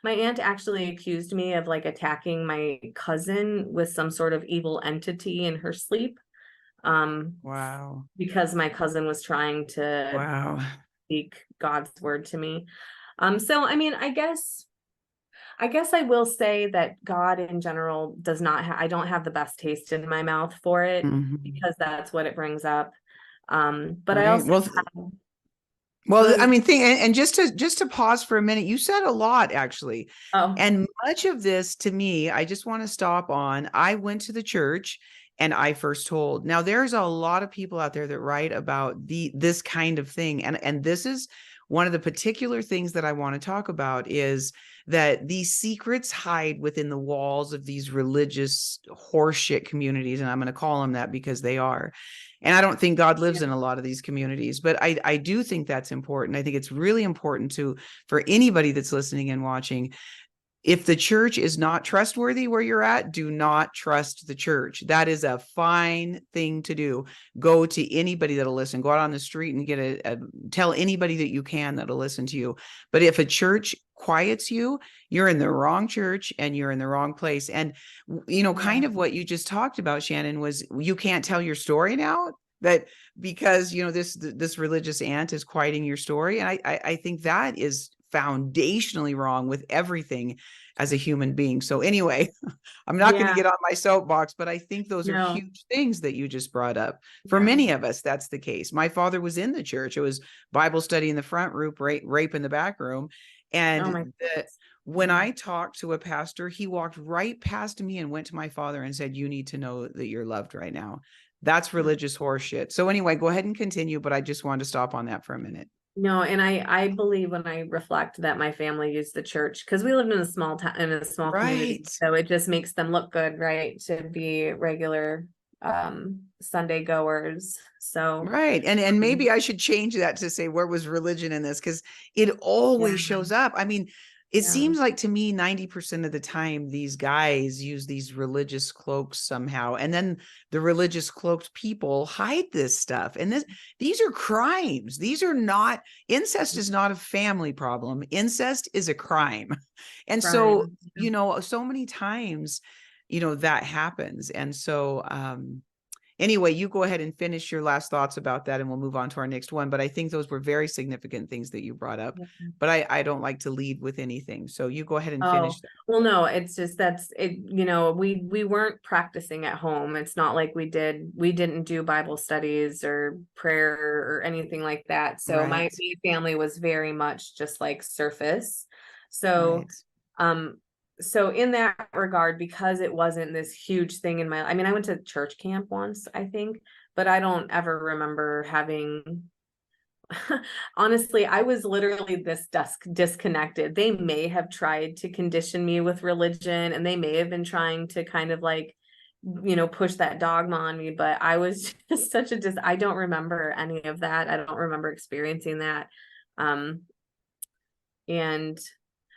my aunt actually accused me of like attacking my cousin with some sort of evil entity in her sleep. Um, Wow. because my cousin was trying to Wow. speak God's word to me. So I mean, I guess I guess I will say that God in general does not I don't have the best taste in my mouth for it Mhm. because that's what it brings up. But I Right. also Well, have, go well, I ahead. mean, and just to pause for a minute, you said a lot actually. Oh, And much of this to me, I just want to stop on. I went to the church and I first told. Now there's a lot of people out there that write about this kind of thing. And this is one of the particular things that I want to talk about is that these secrets hide within the walls of these religious horseshit communities. And I'm going to call them that because they are. And I don't think God lives yeah, in a lot of these communities, but I do think that's important. I think it's really important for anybody that's listening and watching. If the church is not trustworthy where you're at, do not trust the church. That is a fine thing to do. Go to anybody that'll listen. Go out on the street and tell anybody that you can that'll listen to you. But if a church quiets you, you're in the wrong church and you're in the wrong place. And yeah, kind of what you just talked about, Shannon, was you can't tell your story now that because this religious aunt is quieting your story. And I think that is foundationally wrong with everything as a human being. So anyway, I'm not going to yeah, get on my soapbox, but I think those are no, huge things that you just brought up. For yeah. many of us, that's the case. My father was in the church. It was Bible study in the front room, rape in the back room. Oh And my goodness. when Yeah, I talked to a pastor, he walked right past me and went to my father and said, "You need to know that you're loved right now." That's yeah. religious horseshit. So anyway, go ahead and continue, but I just wanted to stop on that for a minute. No, and I believe when I reflect that my family used the church because we lived in a small town in a small community, Right. so it just makes them look good, right? To be regular Sunday goers. So Right. And maybe um, I should change that to say where was religion in this because it yeah, always shows up. I mean, it yeah, seems like to me 90% of the time these guys use these religious cloaks somehow. And then the religious cloaked people hide this stuff. And these are crimes. These are not incest is not a family problem. Incest is a crime. And so, crime. Yeah. so many times, that happens. And so anyway, you go ahead and finish your last thoughts about that and we'll move on to our next one. But I think those were very significant things that you brought up. Yeah. But I don't like to lead with anything. So you go ahead and Oh, finish that. well, no, it's just that's it, we weren't practicing at home. It's not like we didn't do Bible studies or prayer or anything like that. So my Right. family was very much just like surface. So, Right. um, so in that regard, because it wasn't this huge thing in I mean, I went to church camp once, I think, but I don't ever remember having honestly, I was literally this disconnected. They may have tried to condition me with religion and they may have been trying to kind of like, push that dogma on me, but I was just such a I don't remember any of that. I don't remember experiencing that. Um, and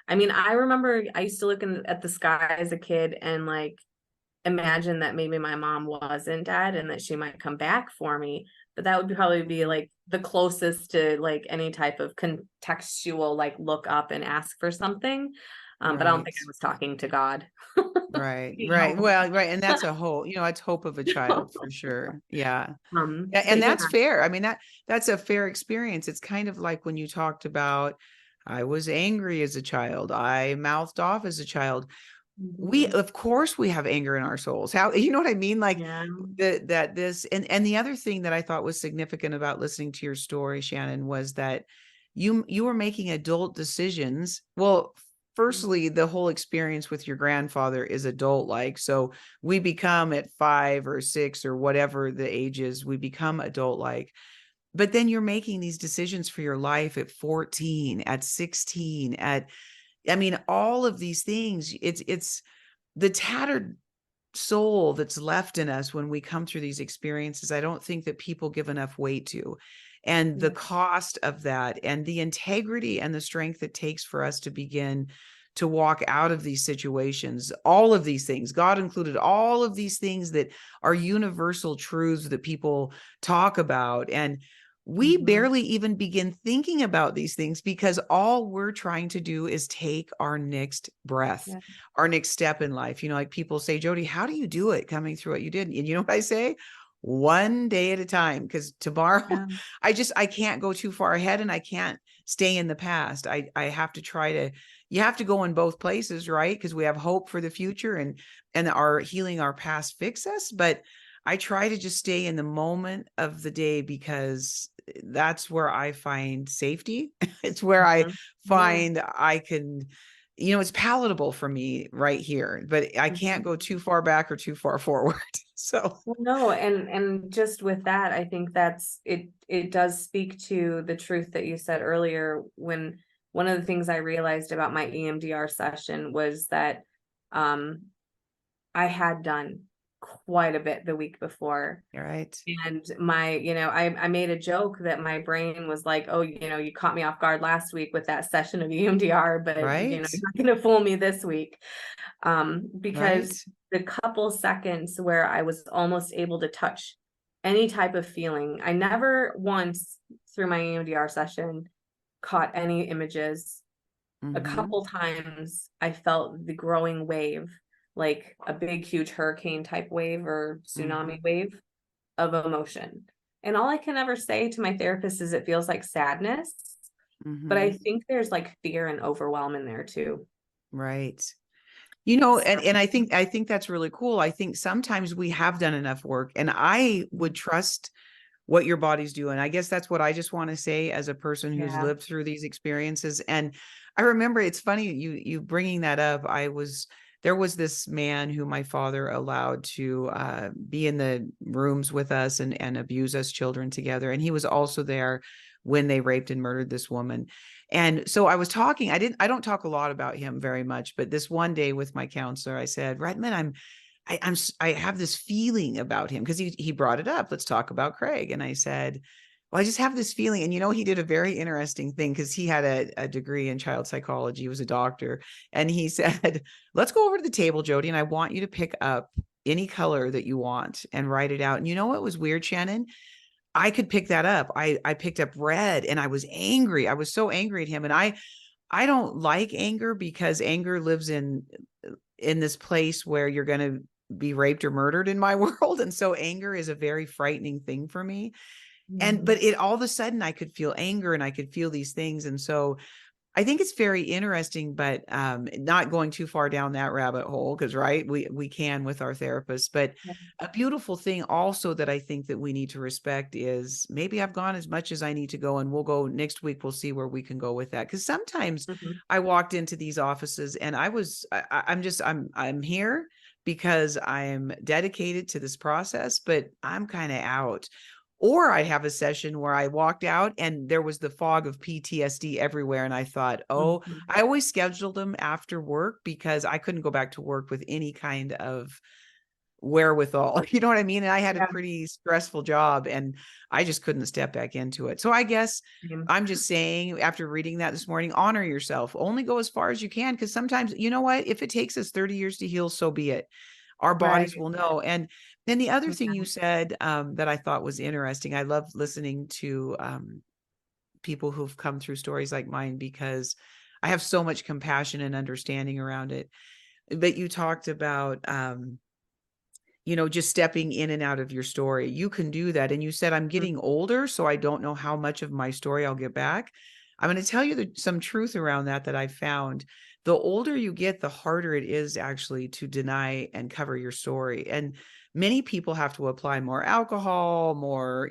I mean, I remember I used to look at the sky as a kid and like imagine that maybe my mom wasn't dead and that she might come back for me. But that would probably be like the closest to like any type of contextual like look up and ask for something. But I don't Right. think I was talking to God. Right. you Right. know. Well, right. And that's a hope, it's hope of a child for sure. Yeah. And But yeah, that's fair. I mean, that's a fair experience. It's kind of like when you talked about I was angry as a child. I mouthed off as a child. We mhm, of course we have anger in our souls. How you know what I mean? Like yeah, that this and the other thing that I thought was significant about listening to your story, Shannon, was that you were making adult decisions. Well, firstly, the whole experience with your grandfather is adult like. So we become at 5 or 6 or whatever the age is, we become adult like. But then you're making these decisions for your life at 14, at 16, I mean, all of these things, it's the tattered soul that's left in us when we come through these experiences. I don't think that people give enough weight to. And the yeah, cost of that and the integrity and the strength it takes for us to begin to walk out of these situations, all of these things, God included, all of these things that are universal truths that people talk about. And we mhm, barely even begin thinking about these things because all we're trying to do is take our next breath, yeah, our next step in life. Like people say, Jody, how do you do it coming through what you did? And you know what I say? one day at a time, because tomorrow Yeah. I can't go too far ahead and I can't stay in the past. I have to try to, you have to go in both places, right? Because we have hope for the future, and our healing our past fix us. But I try to just stay in the moment of the day, because that's where I find safety. It's where I Mhm. Yeah. find I can, it's palatable for me right here, but I can't Mhm. go too far back or too far forward. So, Well, no, and just with that, I think that's it. It does speak to the truth that you said earlier. When one of the things I realized about my EMDR session was that um I had done quite a bit the week before. all right. And I made a joke that my brain was like, oh, you caught me off guard last week with that session of EMDR, but Right. you're not going to fool me this week. Right. Because the couple seconds where I was almost able to touch any type of feeling, I never once through my EMDR session caught any images. A Mm-hmm. couple times I felt the growing wave, like a big, huge hurricane type wave or Mm-hmm. tsunami wave of emotion. And all I can ever say to my therapist is it feels like sadness, but I Mm-hmm. think there's like fear and overwhelm in there too. Right. So, And I think that's really cool. I think sometimes we have done enough work, and I would trust what your body's doing. I guess that's what I just want to say as a person who's yeah. lived through these experiences. And I remember, it's funny you bringing that up. There was this man who my father allowed to be in the rooms with us and abuse us children together, and he was also there when they raped and murdered this woman. And so I was talking. I don't talk a lot about him very much, but this one day with my counselor, I said, Redmond, I have this feeling about him, because he brought it up. Let's talk about Craig. And I said, well, I just have this feeling. And he did a very interesting thing, because he had a degree in child psychology. He was a doctor. And he said, let's go over to the table, Jody, and I want you to pick up any color that you want and write it out. And you know what was weird, Shannon? I could pick that up. I picked up red, and I was angry. I was so angry at him. And I don't like anger, because anger lives in this place where you're going to be raped or murdered in my world. And so anger is a very frightening thing for me. Mhm. But it, all of a sudden, I could feel anger and I could feel these things. And so I think it's very interesting, but not going too far down that rabbit hole, because right, we can with our therapists. But Yeah. a beautiful thing also that I think that we need to respect is, maybe I've gone as much as I need to go, and we'll go next week. We'll see where we can go with that. Because sometimes Mhm. I walked into these offices and I'm here because I'm dedicated to this process, but I'm kind of out. Or I have a session where I walked out and there was the fog of PTSD everywhere. And I thought, oh, Mhm. I always scheduled them after work, because I couldn't go back to work with any kind of wherewithal. You know what I mean? And I had a Yeah. pretty stressful job, and I just couldn't step back into it. So I guess Same. I'm just saying, after reading that this morning, honor yourself. Only go as far as you can, because sometimes, you know what? If it takes us 30 years to heal, so be it. Our Right. bodies will know. And then the other thing Yeah. you said, that I thought was interesting, I love listening to people who've come through stories like mine, because I have so much compassion and understanding around it. But you talked about, just stepping in and out of your story. You can do that. And you said, I'm Mhm. getting older, so I don't know how much of my story I'll get back. I'm going to tell you some truth around that I found. The older you get, the harder it is actually to deny and cover your story. And many people have to apply more alcohol, more,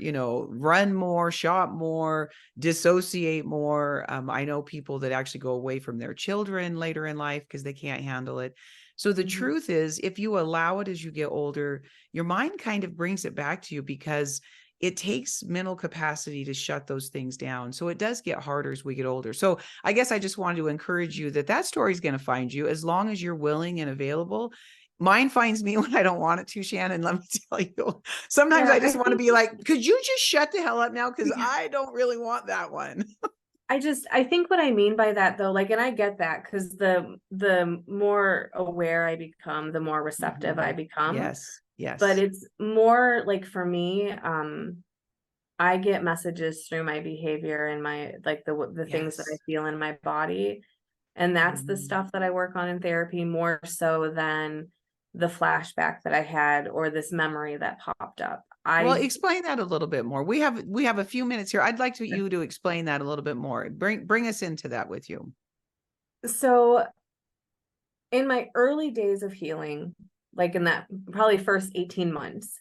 run more, shop more, dissociate more. I know people that actually go away from their children later in life because they can't handle it. So the Mhm. truth is, if you allow it as you get older, your mind kind of brings it back to you, because it takes mental capacity to shut those things down. So it does get harder as we get older. So I guess I just wanted to encourage you that story is going to find you, as long as you're willing and available. Mine finds me when I don't want it to, Shannon. Let me tell you. Sometimes Yeah, I I just want to think be like, could you just shut the hell up now? Because yeah. I don't really want that one. I think what I mean by that though, like, and I get that because the more aware I become, the more receptive I Mhm. become. Yes. But Yes. it's more like for me, I get messages through my behavior and my like the things that I Yes. feel in my body. And that's the Mhm. stuff that I work on in therapy more so than the flashback that I had or this memory that popped up. Well, I explain that a little bit more. We have a few minutes here. I'd like you to explain that a little bit more. Bring us into that with you. so in my early days of healing, like in that probably first 18 months,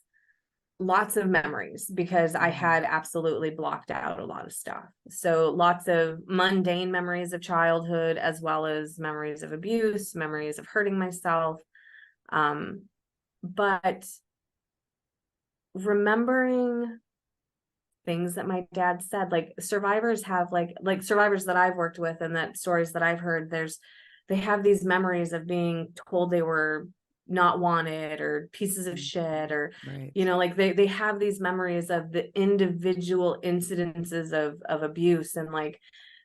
lots of memories because I Mhm. had absolutely blocked out a lot of stuff. So lots of mundane memories of childhood, as well as memories of abuse, memories of hurting myself. But remembering things that my dad said, like survivors have like survivors that I've worked with and that stories that I've heard, they have these memories of being told they were not wanted or pieces of shit, or Right. like they have these memories of the individual incidences of abuse, and like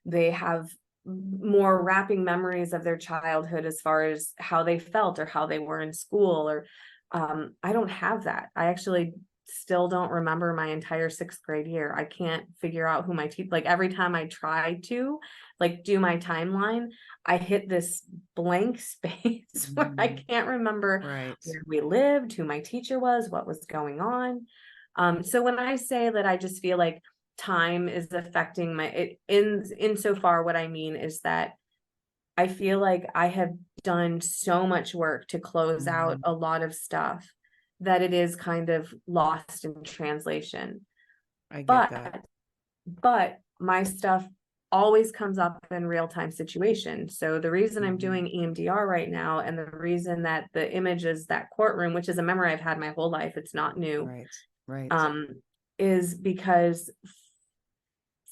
they have more wrapping memories of their childhood as far as how they felt or how they were in school, or I don't have that. I actually still don't remember my entire sixth grade year. I can't figure out who my teacher, like every time I try to like do my timeline, I hit this blank space where I Mhm. can't remember Right. where we lived, who my teacher was, what was going on. So when I say that I just feel like time is affecting my it in insofar, what I mean is that I feel like I have done so much work to close out Mhm. a lot of stuff that it is kind of lost in translation. I get But that. my stuff always comes up in real-time situations. So the reason I'm Mhm. doing EMDR right now, and the reason that the image is that courtroom, which is a memory I've had my whole life, it's not new, Right. Right. um, is because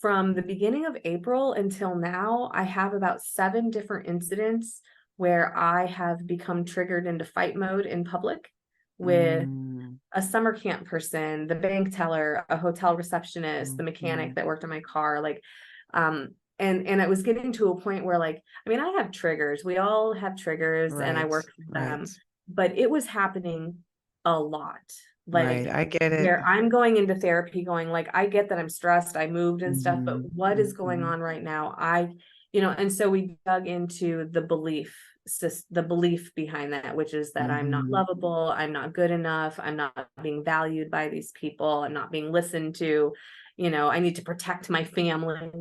from the beginning of April until now, I have about 7 different incidents where I have become triggered into fight mode in public with Mm. a summer camp person, the bank teller, a hotel receptionist, the mechanic Mhm. that worked on my car, like, and it was getting to a point where, like, I mean, I have triggers. We all have triggers, and I Right. work through Right. them, but it was happening a lot. Right. Like, I get it. where I'm going into therapy going, like, I get that I'm stressed, I moved and stuff, but Mhm. what is going Mhm. on right now? And so we dug into the belief behind that, which is that I'm not Mhm. lovable, I'm not good enough, I'm not being valued by these people, I'm not being listened to, I need to protect my family,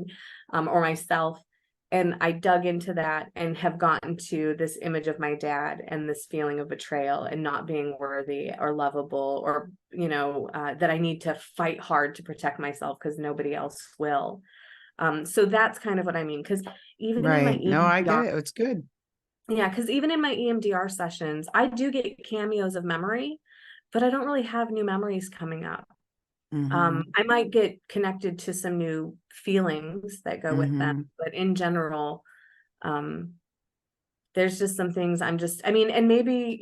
or myself. And I dug into that and have gotten to this image of my dad and this feeling of betrayal and not being worthy or lovable, or, that I need to fight hard to protect myself because nobody else will. So that's kind of what I mean. Because even in my Right. No, I get EMDR, it. It's good. yeah, because even in my EMDR sessions, I do get cameos of memory, but I don't really have new memories coming up. Mhm. I might get connected to some new feelings that go with them, Mhm. but in general, um, there's just some things I mean, and maybe,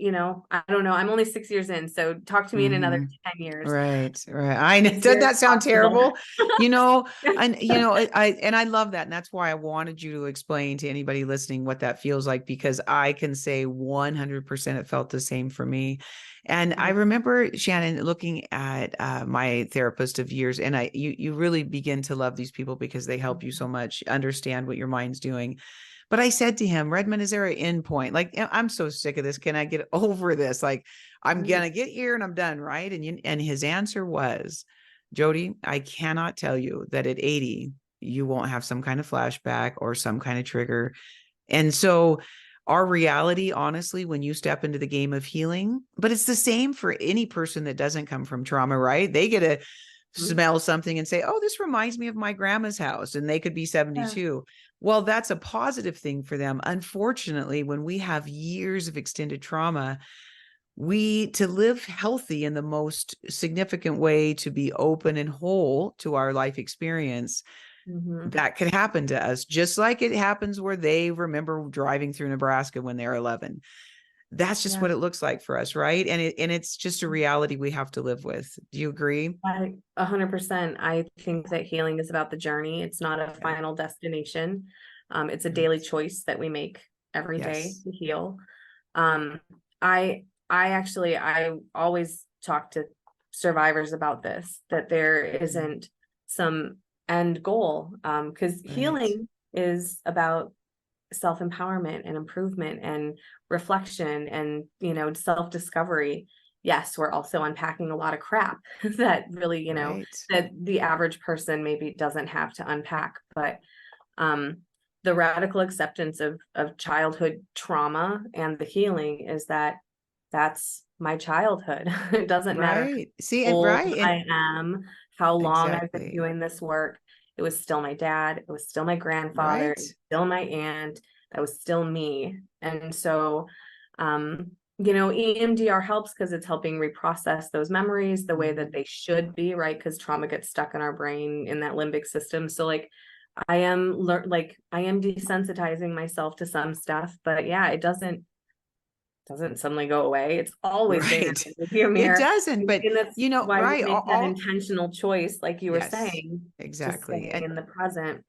I don't know, I'm only 6 years in, so talk to me in another Mhm. 10 years. Right, right. I know. It's Doesn't very that sound possible. terrible? You know, and I love that. And that's why I wanted you to explain to anybody listening what that feels like, because I can say 100% it felt the same for me. And I Yeah. remember, Shannon, looking at my therapist of years, and you really begin to love these people because they help you so much understand what your mind's doing. But I said to him, Redmond, is there an end point? Like, I'm so sick of this. Can I get over this? Like, I'm Mhm. gonna get here and I'm done, right? And his answer was, Jody, I cannot tell you that at 80 you won't have some kind of flashback or some kind of trigger. And so our reality, honestly, when you step into the game of healing, but it's the same for any person that doesn't come from trauma, right? They get to smell something and say, oh, this reminds me of my grandma's house, and they could be Yeah. 72. Well, that's a positive thing for them. Unfortunately, when we have years of extended trauma, we to live healthy in the most significant way, to be open and whole to our life experience, Mhm. that could happen to us, just like it happens where they remember driving through Nebraska when they're 11. That's just Yeah. what it looks like for us, right? And it's just a reality we have to live with. Do you agree? 100%. I think that healing is about the journey. It's not a Yeah. final destination. It's a daily Right. choice that we make every day Yes. to heal. Um, I always talk to survivors about this, that there Mhm. isn't some end goal. Because Right. healing is about self-empowerment and improvement and reflection and, self-discovery. yes, we're also unpacking a lot of crap that really, Right. that the average person maybe doesn't have to unpack. But um, the radical acceptance of childhood trauma and the healing is that that's my childhood. It doesn't matter Right. See, how and old right. And I am, how long I've been exactly. doing this work. It was still my dad. It was still my grandfather. It Right. was still my aunt. That was still me. And so, EMDR helps because it's helping reprocess those memories the way that Mhm. they should be, right? Because trauma gets stuck in our brain in that limbic system. So like I am I am desensitizing myself to some stuff, but yeah, it doesn't suddenly go away. It's always there in Right. the rearview It mirror. doesn't, but And that's why we right. make that intentional choice, like you were Yes, saying, to exactly. stay And in the present.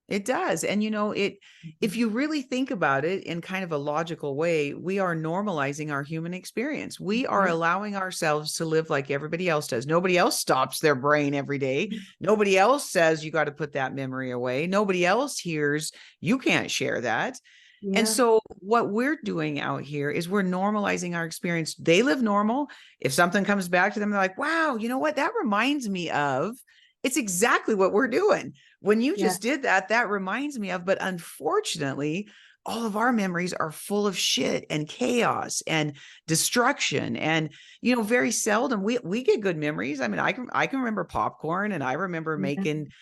it does. And if Mhm. you really think about it in kind of a logical way, we are normalizing our human experience. We are Mhm. allowing ourselves to live like everybody else does. Nobody else stops their brain every day. Nobody else says you got to put that memory away. Nobody else hears you can't share that. And Yeah. so what we're doing out here is we're normalizing our experience. They live normal. If something comes back to them, they're like, wow, you know what? That reminds me of, it's exactly what we're doing. When you Yeah. just did that, that reminds me of, but unfortunately, all of our memories are full of shit and chaos and destruction. And, very seldom we get good memories. I mean, I can remember popcorn and I remember Yeah. making,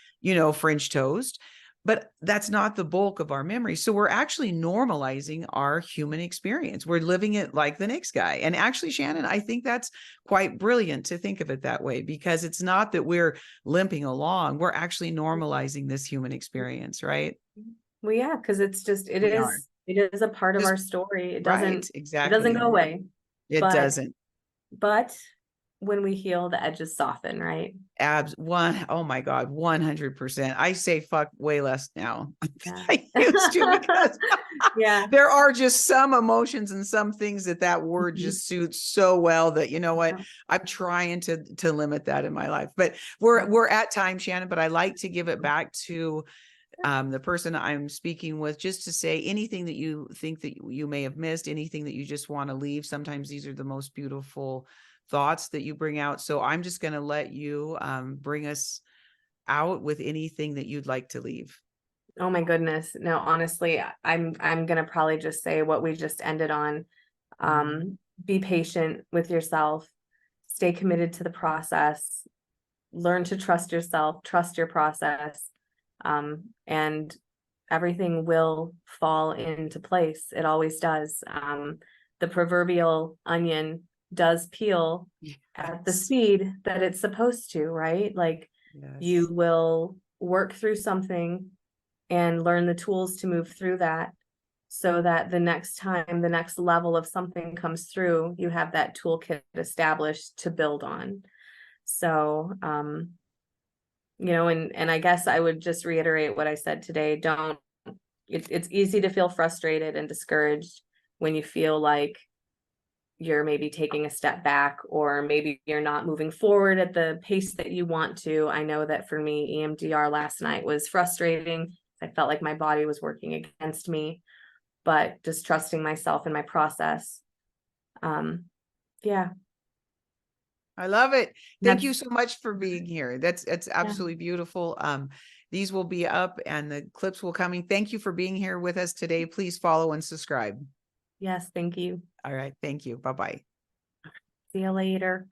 French toast, but that's not the bulk of our memory. So we're actually normalizing our human experience. We're living it like the next guy. And actually, Shannon, I think that's quite brilliant to think of it that way, because it's not that we're limping along. We're actually normalizing this human experience, right? Well, yeah, because it We are. is a part of Just our story. right. It doesn't Exactly. go away. It But doesn't. but when we heal, the edges soften, right? Abs one. Oh my God, 100%. I say fuck way less now than Yeah. I used to, because Yeah. there are just some emotions and some things that word Mhm. just suits so well that, you know what, Yeah. I'm trying to limit that in my life. But Yeah. we're at time, Shannon, but I like to give it back to the person I'm speaking with, just to say anything that you think that you may have missed, anything that you just want to leave. Sometimes these are the most beautiful thoughts that you bring out. So I'm just going to let you bring us out with anything that you'd like to leave. Oh my goodness. No, honestly, I'm gonna probably just say what we just ended on. Mhm. Be patient with yourself, stay committed to the process, learn to trust yourself, trust your process, and everything will fall into place. It always does. The proverbial onion does peel at the Yes. speed that it's supposed to, right? Like you Yes. will work through something and learn the tools to move through that so that the next time the next level of something comes through, you have that toolkit established to build on. So and I guess I would just reiterate what I said today. Don't It's easy to feel frustrated and discouraged when you feel like you're maybe taking a step back, or maybe you're not moving forward at the pace that you want to. I know that for me, EMDR last night was frustrating. I felt like my body was working against me, but just trusting myself in my process. Um, yeah, I love it. Thank you that's so much for being here. That's yeah. absolutely beautiful. These will be up and the clips will coming. Thank you for being here with us today. Please follow and subscribe. Yes, thank you. All right. Thank you. Bye-bye. See you later.